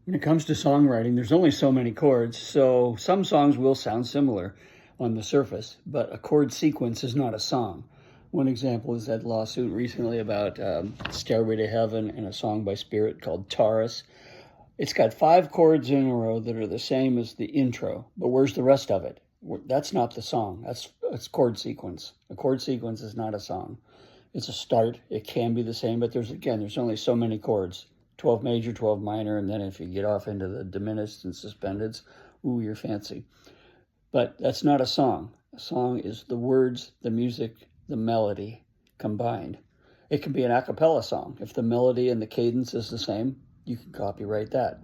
When it comes to songwriting, there's only so many chords, so some songs will sound similar on the surface, but a chord sequence is not a song. One example is that lawsuit recently about Stairway to Heaven and a song by Spirit called Taurus. It's got 5 chords in a row that are the same as the intro, but where's the rest of it? That's not the song. That's chord sequence. A chord sequence is not a song. It's a start. It can be the same, but there's only so many chords. 12 major, 12 minor, and then if you get off into the diminished and suspendeds, ooh, you're fancy. But that's not a song. A song is the words, the music, the melody combined. It can be an a cappella song. If the melody and the cadence is the same, you can copyright that.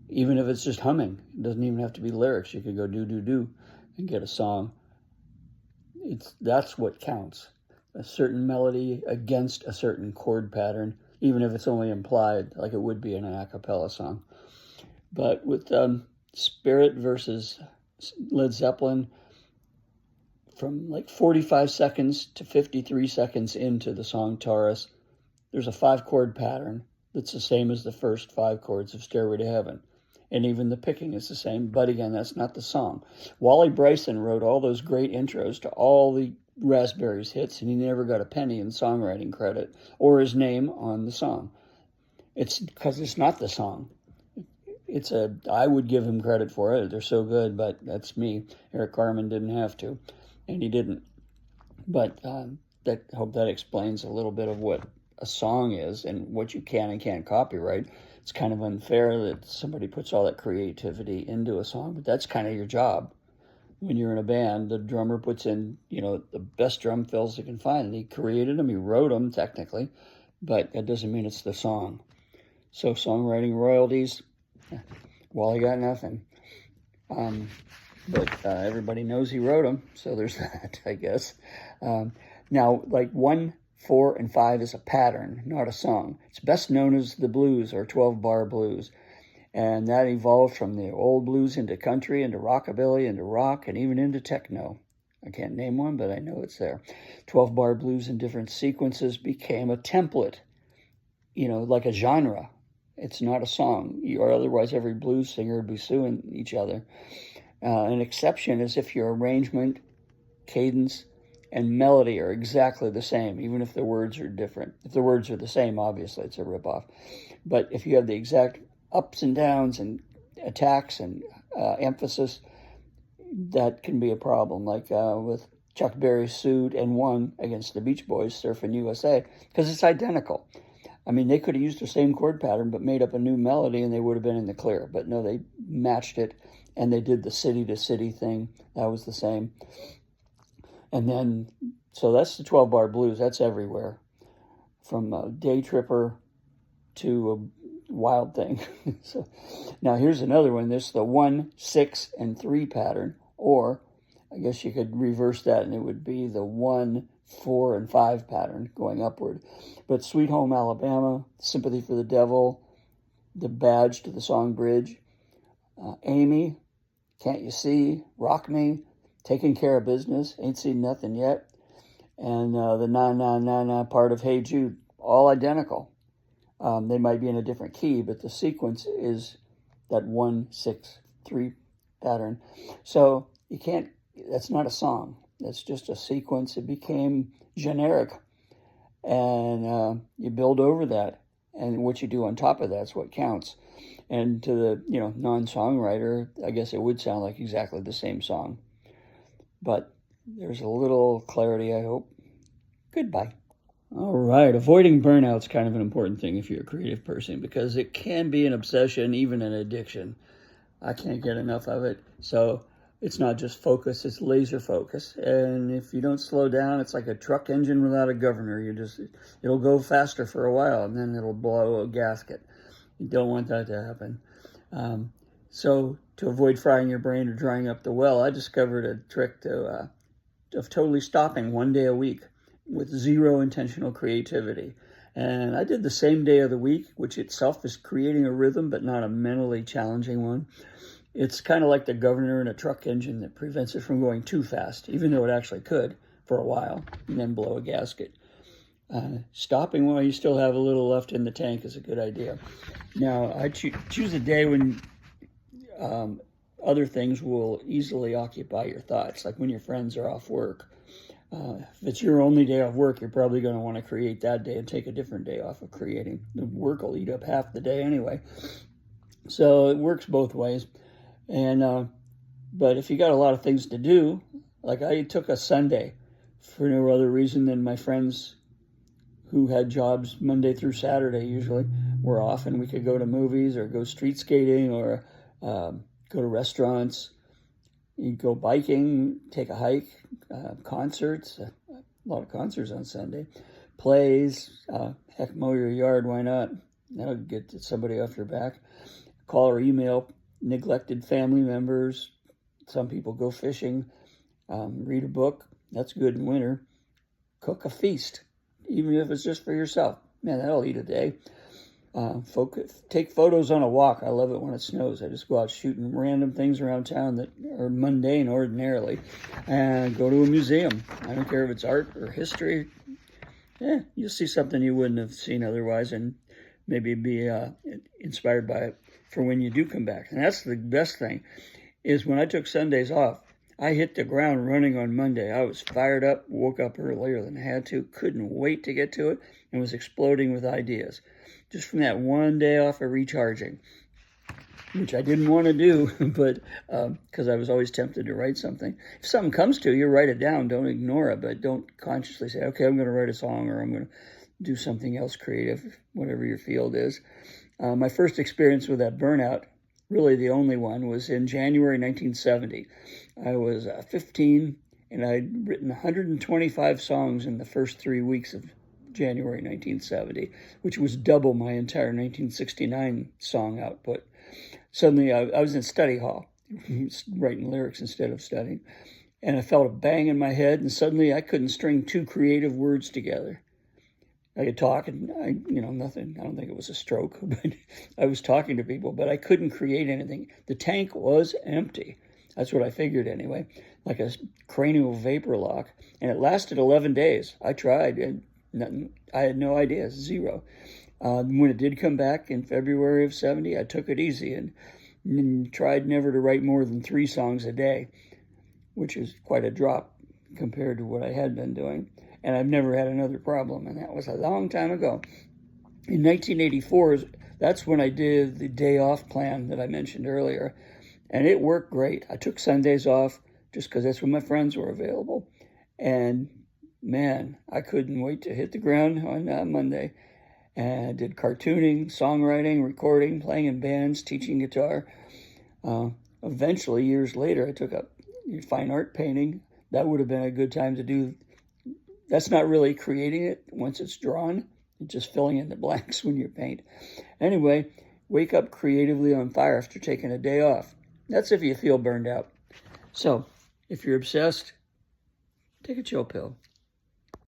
Even if it's just humming, it doesn't even have to be lyrics. You could go do and get a song. That's what counts. A certain melody against a certain chord pattern, even if it's only implied, like it would be in an a cappella song. But with Spirit versus Led Zeppelin, from like 45 seconds to 53 seconds into the song Taurus, there's a 5-chord pattern that's the same as the first 5 chords of Stairway to Heaven. And even the picking is the same, but again, that's not the song. Wally Bryson wrote all those great intros to all the Raspberries hits, and he never got a penny in songwriting credit or his name on the song. It's because it's not the song. I would give him credit for it. They're so good, but that's me. Eric Carmen didn't have to, and he didn't. But I hope that explains a little bit of what a song is and what you can and can't copyright. It's kind of unfair that somebody puts all that creativity into a song, but that's kind of your job. When you're in a band, the drummer puts in, the best drum fills he can find. And he created them, he wrote them technically, but that doesn't mean it's the song. So songwriting royalties, Wally got nothing. But everybody knows he wrote them, so there's that, I guess. Now, like 1, 4, and 5 is a pattern, not a song. It's best known as the blues or 12-bar blues. And that evolved from the old blues into country, into rockabilly, into rock, and even into techno. I can't name one, but I know it's there. 12-bar blues in different sequences became a template, like a genre. It's not a song, or otherwise every blues singer would be suing each other. An exception is if your arrangement, cadence, and melody are exactly the same, even if the words are different. If the words are the same, obviously it's a ripoff. But if you have the exact ups and downs and attacks and emphasis, that can be a problem, like with Chuck Berry's Sued and Won against the Beach Boys, Surfin' USA, because it's identical. I mean, they could have used the same chord pattern but made up a new melody and they would have been in the clear. But no, they matched it, and they did the city-to-city thing. That was the same. And then, so that's the 12-bar blues. That's everywhere, from Day Tripper to a Wild Thing. So now here's another one. This is the 1, 6, and 3 pattern, or I guess you could reverse that and it would be the 1, 4, and 5 pattern going upward. But Sweet Home Alabama, Sympathy for the Devil, the badge to the song bridge, Amy, Can't You See, Rock Me, Taking Care of Business, Ain't Seen Nothing Yet, and the na na na na part of Hey Jude, all identical. They might be in a different key, but the sequence is that 1, 6, 3 pattern. So that's not a song. That's just a sequence. It became generic. And you build over that. And what you do on top of that's what counts. And to the non-songwriter, I guess it would sound like exactly the same song. But there's a little clarity, I hope. Goodbye. All right, avoiding burnout is kind of an important thing if you're a creative person, because it can be an obsession, even an addiction. I can't get enough of it. So it's not just focus, it's laser focus. And if you don't slow down, it's like a truck engine without a governor. It'll go faster for a while and then it'll blow a gasket. You don't want that to happen. So to avoid frying your brain or drying up the well, I discovered a trick of totally stopping 1 day a week with zero intentional creativity. And I did the same day of the week, which itself is creating a rhythm, but not a mentally challenging one. It's kind of like the governor in a truck engine that prevents it from going too fast, even though it actually could for a while, and then blow a gasket. Stopping while you still have a little left in the tank is a good idea. Now, I choose a day when other things will easily occupy your thoughts, like when your friends are off work. If it's your only day off work, you're probably going to want to create that day and take a different day off of creating. The work will eat up half the day anyway. So it works both ways. And but if you got a lot of things to do, like I took a Sunday for no other reason than my friends who had jobs Monday through Saturday usually were off, and we could go to movies or go street skating or go to restaurants. You go biking, take a hike, concerts, a lot of concerts on Sunday, plays, heck, mow your yard, why not? That'll get somebody off your back. Call or email neglected family members. Some people go fishing, read a book. That's good in winter. Cook a feast, even if it's just for yourself. Man, that'll eat a day. Take photos on a walk. I love it when it snows. I just go out shooting random things around town that are mundane ordinarily, and go to a museum. I don't care if it's art or history. You'll see something you wouldn't have seen otherwise, and maybe be inspired by it for when you do come back. And that's the best thing, is when I took Sundays off, I hit the ground running on Monday. I was fired up, woke up earlier than I had to, couldn't wait to get to it, and was exploding with ideas. Just from that one day off of recharging, which I didn't want to do, but because I was always tempted to write something. If something comes to you, write it down. Don't ignore it, but don't consciously say, okay, I'm going to write a song, or I'm going to do something else creative, whatever your field is. My first experience with that burnout, really the only one, was in January 1970. I was 15, and I'd written 125 songs in the first 3 weeks of January 1970, which was double my entire 1969 song output. Suddenly, I was in study hall, writing lyrics instead of studying, and I felt a bang in my head, and suddenly I couldn't string two creative words together. I could talk, and nothing. I don't think it was a stroke, but I was talking to people, but I couldn't create anything. The tank was empty. That's what I figured anyway, like a cranial vapor lock, and it lasted 11 days. I tried, and nothing. I had no ideas, zero. When it did come back in February of 70, I took it easy and tried never to write more than 3 songs a day, which is quite a drop compared to what I had been doing. And I've never had another problem, and that was a long time ago. In 1984, that's when I did the day off plan that I mentioned earlier, and it worked great. I took Sundays off just because that's when my friends were available, and man, I couldn't wait to hit the ground on Monday. And I did cartooning, songwriting, recording, playing in bands, teaching guitar. Eventually, years later, I took up fine art painting. That would have been a good time to do. That's not really creating it once it's drawn. It's just filling in the blanks when you paint. Anyway, wake up creatively on fire after taking a day off. That's if you feel burned out. So, if you're obsessed, take a chill pill.